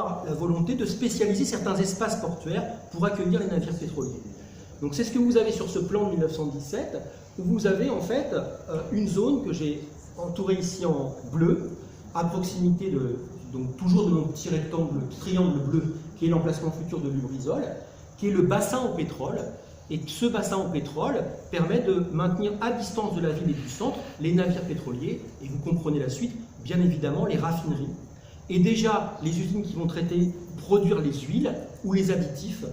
avoir la volonté de spécialiser certains espaces portuaires pour accueillir les navires pétroliers. Donc c'est ce que vous avez sur ce plan de 1917, où vous avez en fait une zone que j'ai entourée ici en bleu, à proximité donc toujours de mon petit rectangle, triangle bleu, qui est l'emplacement futur de Lubrizol, qui est le bassin au pétrole. Et ce bassin au pétrole permet de maintenir à distance de la ville et du centre les navires pétroliers, et vous comprenez la suite, bien évidemment les raffineries. Et déjà, les usines qui vont produire les huiles ou les additifs,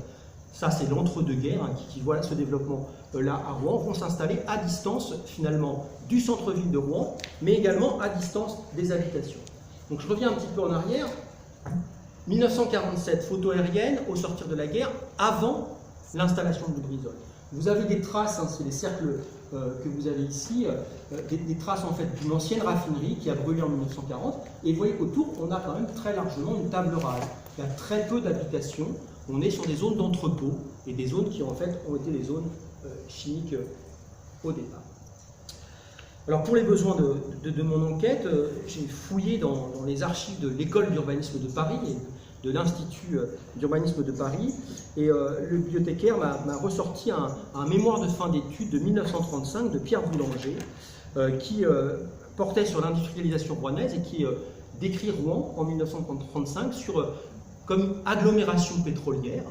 ça c'est l'entre-deux-guerres qui voit ce développement là à Rouen, vont s'installer à distance finalement du centre-ville de Rouen, mais également à distance des habitations. Donc je reviens un petit peu en arrière. 1947, photo aérienne au sortir de la guerre, avant l'installation de Lubrizol. Vous avez des traces, c'est les cercles que vous avez ici, des traces en fait d'une ancienne raffinerie qui a brûlé en 1940. Et vous voyez qu'autour, on a quand même très largement une table rase. Il y a très peu d'habitations. On est sur des zones d'entrepôt et des zones qui en fait ont été les zones chimiques au départ. Alors pour les besoins de mon enquête, j'ai fouillé dans les archives de l'école d'urbanisme de Paris et de l'Institut d'urbanisme de Paris, et le bibliothécaire m'a ressorti un mémoire de fin d'études de 1935 de Pierre Boulanger qui portait sur l'industrialisation rouennaise et qui décrit Rouen en 1935 comme agglomération pétrolière.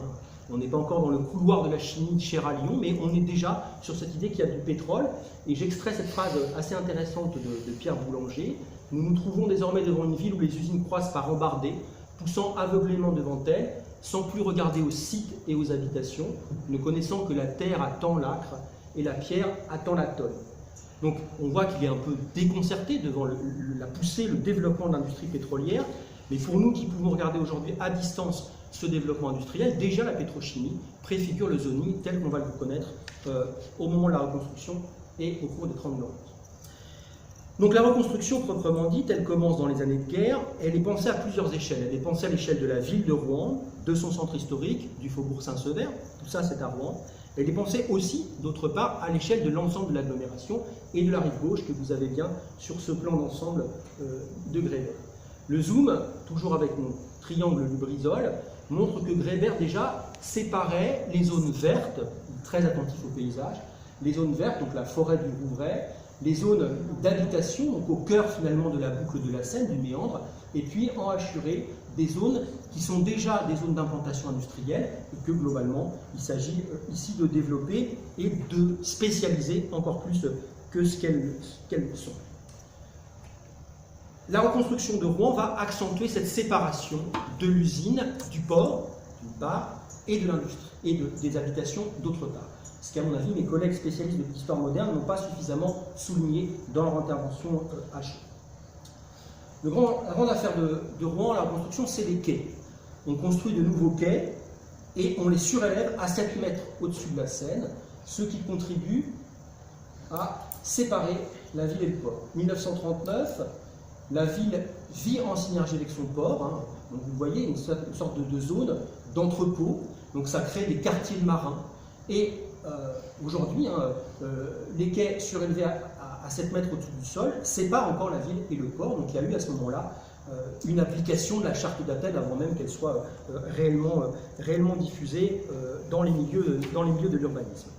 On n'est pas encore dans le couloir de la chimie cher à Lyon, mais on est déjà sur cette idée qu'il y a du pétrole. Et j'extrais cette phrase assez intéressante de Pierre Boulanger. Nous nous trouvons désormais devant une ville où les usines croissent par embardées, poussant aveuglément devant elles, sans plus regarder aux sites et aux habitations, ne connaissant que la terre attend l'âcre et la pierre attend la tonne. Donc on voit qu'il est un peu déconcerté devant la poussée, le développement de l'industrie pétrolière, mais pour nous qui pouvons regarder aujourd'hui à distance ce développement industriel, déjà la pétrochimie préfigure le zoning tel qu'on va le connaître au moment de la reconstruction et au cours des 30 Glorieuses. Donc la reconstruction proprement dite, elle commence dans les années de guerre, elle est pensée à plusieurs échelles. Elle est pensée à l'échelle de la ville de Rouen, de son centre historique, du faubourg Saint-Sever, tout ça c'est à Rouen. Elle est pensée aussi, d'autre part, à l'échelle de l'ensemble de l'agglomération et de la rive gauche que vous avez bien sur ce plan d'ensemble de Grébert. Le zoom, toujours avec mon triangle Lubrizol, montre que Grébert déjà séparait les zones vertes, très attentif au paysage, les zones vertes, donc la forêt du Rouvray, les zones d'habitation, donc au cœur finalement de la boucle de la Seine, du méandre, et puis en hachuré des zones qui sont déjà des zones d'implantation industrielle et que globalement il s'agit ici de développer et de spécialiser encore plus que ce qu'elles sont. La reconstruction de Rouen va accentuer cette séparation de l'usine, du port d'une part, et de l'industrie, et des habitations d'autre part. Ce qu'à mon avis, mes collègues spécialistes de l'histoire moderne n'ont pas suffisamment souligné dans leur intervention à chaud. La grande affaire de Rouen, la reconstruction, c'est les quais. On construit de nouveaux quais et on les surélève à 7 mètres au-dessus de la Seine, ce qui contribue à séparer la ville et le port. 1939, la ville vit en synergie avec son port. Donc vous voyez une sorte de zone d'entrepôt. Donc ça crée des quartiers marins. Et aujourd'hui, les quais surélevés à 7 mètres au-dessus du sol séparent encore la ville et le port. Donc il y a eu à ce moment-là une application de la charte d'Athènes avant même qu'elle soit réellement diffusée dans les milieux de l'urbanisme.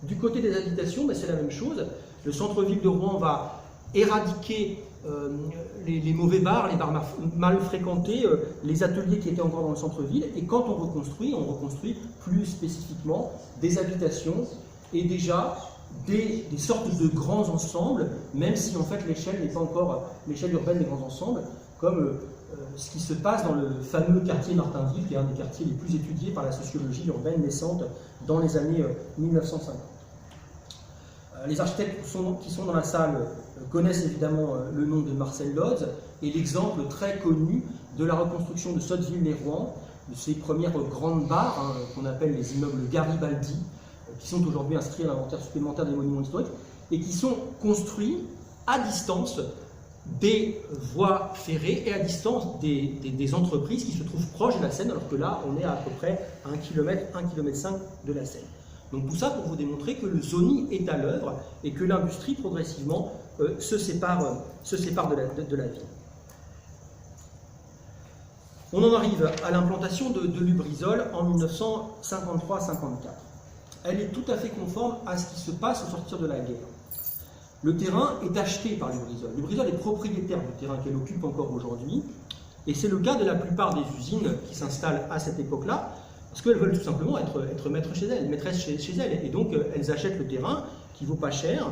Du côté des habitations, c'est la même chose. Le centre-ville de Rouen va éradiquer les mauvais bars, les bars mal fréquentés, les ateliers qui étaient encore dans le centre-ville. Et quand on reconstruit plus spécifiquement des habitations et déjà des sortes de grands ensembles, même si en fait l'échelle n'est pas encore l'échelle urbaine des grands ensembles, comme ce qui se passe dans le fameux quartier Martinville, qui est un des quartiers les plus étudiés par la sociologie urbaine naissante dans les années 1950. Les architectes qui sont dans la salle connaissent évidemment le nom de Marcel Lodz et l'exemple très connu de la reconstruction de Sotteville-lès-Rouen, de ces premières grandes barres qu'on appelle les immeubles Garibaldi, qui sont aujourd'hui inscrits à l'inventaire supplémentaire des monuments historiques et qui sont construits à distance des voies ferrées et à distance des entreprises qui se trouvent proches de la Seine, alors que là on est à peu près à 1 km, 1,5 km de la Seine. Donc tout ça pour vous démontrer que le zoning est à l'œuvre et que l'industrie progressivement se sépare de la ville. On en arrive à l'implantation de Lubrizol en 1953-54. Elle est tout à fait conforme à ce qui se passe au sortir de la guerre. Le terrain est acheté par Lubrizol. Lubrizol est propriétaire du terrain qu'elle occupe encore aujourd'hui. Et c'est le cas de la plupart des usines qui s'installent à cette époque-là, parce qu'elles veulent tout simplement être maîtresses chez elles. Et donc, elles achètent le terrain qui ne vaut pas cher.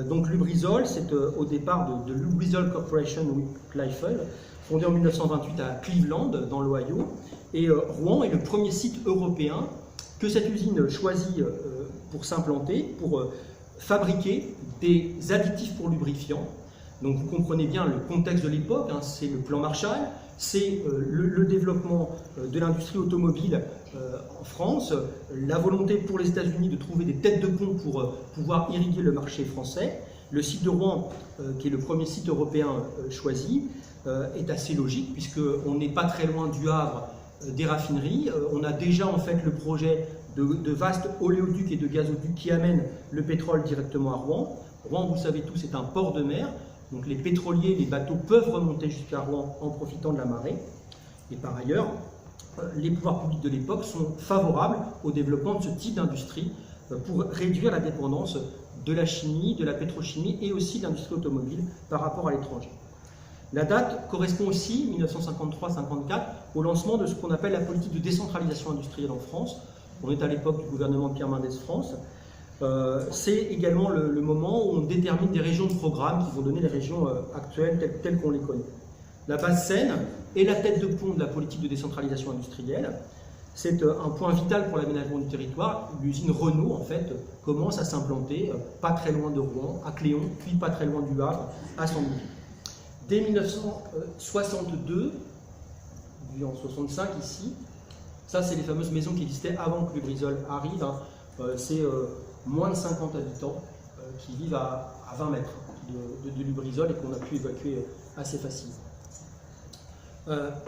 Donc, Lubrizol, c'est au départ de Lubrizol Corporation with Kleifel, fondée en 1928 à Cleveland, dans l'Ohio. Et Rouen est le premier site européen que cette usine choisit pour s'implanter, pour fabriquer des additifs pour lubrifiants. Donc vous comprenez bien le contexte de l'époque, hein, c'est le plan Marshall, c'est le développement de l'industrie automobile en France, la volonté pour les États-Unis de trouver des têtes de pont pour pouvoir irriguer le marché français. Le site de Rouen, qui est le premier site européen choisi, est assez logique puisqu'on n'est pas très loin du Havre des raffineries. On a déjà en fait le projet de vastes oléoducs et de gazoducs qui amènent le pétrole directement à Rouen. Rouen, vous le savez tous, c'est un port de mer. Donc les pétroliers, les bateaux peuvent remonter jusqu'à Rouen en profitant de la marée. Et par ailleurs, les pouvoirs publics de l'époque sont favorables au développement de ce type d'industrie pour réduire la dépendance de la chimie, de la pétrochimie et aussi de l'industrie automobile par rapport à l'étranger. La date correspond aussi, 1953-54, au lancement de ce qu'on appelle la politique de décentralisation industrielle en France. On est à l'époque du gouvernement de Pierre Mendès France. C'est également le moment où on détermine des régions de programme qui vont donner les régions actuelles telles qu'on les connaît. La Basse-Seine est la tête de pont de la politique de décentralisation industrielle. C'est un point vital pour l'aménagement du territoire. L'usine Renault, en fait, commence à s'implanter pas très loin de Rouen, à Cléon, puis pas très loin du Havre, à Sandville. Dès 1962, vu en 65 ici, ça c'est les fameuses maisons qui existaient avant que Lubrizol arrive, hein. C'est moins de 50 habitants qui vivent à 20 mètres de Lubrizol et qu'on a pu évacuer assez facilement.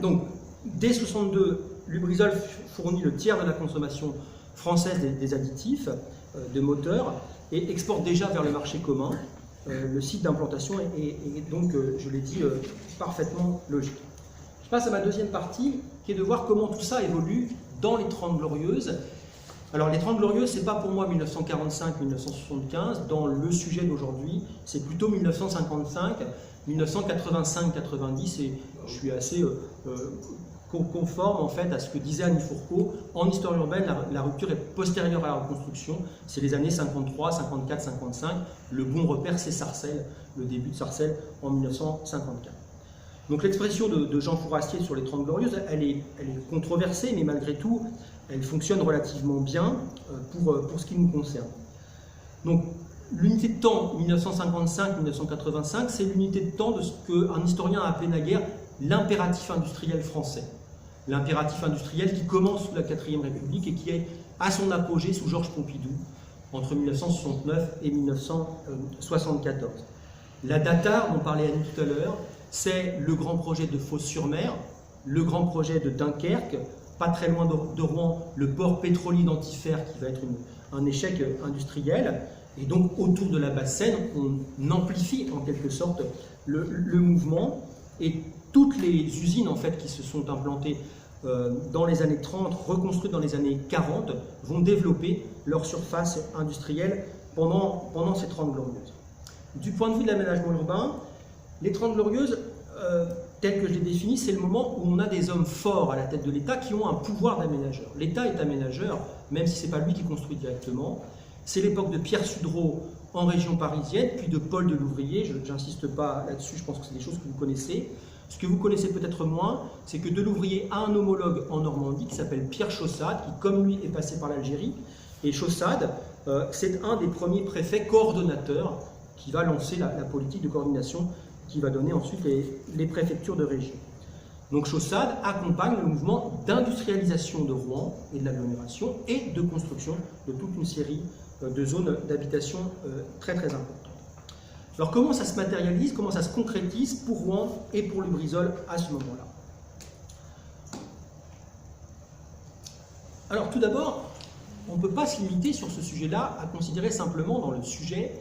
Donc, dès 62, Lubrizol fournit le tiers de la consommation française des additifs de moteurs et exporte déjà vers le marché commun. Le site d'implantation est donc, je l'ai dit, parfaitement logique. Je passe à ma deuxième partie, qui est de voir comment tout ça évolue dans les 30 Glorieuses. Alors les 30 Glorieuses, ce n'est pas pour moi 1945-1975, dans le sujet d'aujourd'hui, c'est plutôt 1955, 1985-90, et je suis assez conforme en fait à ce que disait Annie Fourcault. En histoire urbaine, la rupture est postérieure à la reconstruction, c'est les années 53, 54, 55, le bon repère c'est Sarcelles, le début de Sarcelles en 1954. Donc l'expression de Jean Fourastier sur les 30 Glorieuses, elle est controversée, mais malgré tout, elle fonctionne relativement bien pour ce qui nous concerne. Donc l'unité de temps 1955-1985, c'est l'unité de temps de ce qu'un historien a appelé naguère l'impératif industriel français. L'impératif industriel qui commence sous la 4e République et qui est à son apogée sous Georges Pompidou entre 1969 et 1974. La DATAR, dont parlait Annie tout à l'heure, c'est le grand projet de Fos-sur-Mer, le grand projet de Dunkerque, pas très loin de Rouen, le port pétrolier d'Antifer qui va être un échec industriel. Et donc autour de la Basse-Seine, on amplifie en quelque sorte le mouvement. Et toutes les usines en fait, qui se sont implantées dans les années 30, reconstruites dans les années 40, vont développer leur surface industrielle pendant ces 30 Glorieuses. Du point de vue de l'aménagement urbain, les 30 Glorieuses, telles que je les définis, c'est le moment où on a des hommes forts à la tête de l'État qui ont un pouvoir d'aménageur. L'État est aménageur, même si ce n'est pas lui qui construit directement. C'est l'époque de Pierre Sudreau en région parisienne, puis de Paul Delouvrier. Je n'insiste pas là-dessus, je pense que c'est des choses que vous connaissez. Ce que vous connaissez peut-être moins, c'est que Delouvrier a un homologue en Normandie qui s'appelle Pierre Chaussade, qui comme lui est passé par l'Algérie. Et Chaussade, c'est un des premiers préfets coordonnateurs qui va lancer la politique de coordination qui va donner ensuite les préfectures de région. Donc Chaussade accompagne le mouvement d'industrialisation de Rouen et de l'agglomération et de construction de toute une série de zones d'habitation très très importantes. Alors comment ça se matérialise, comment ça se concrétise pour Rouen et pour Lubrizol à ce moment-là? Alors tout d'abord, on ne peut pas se limiter sur ce sujet-là à considérer simplement dans le sujet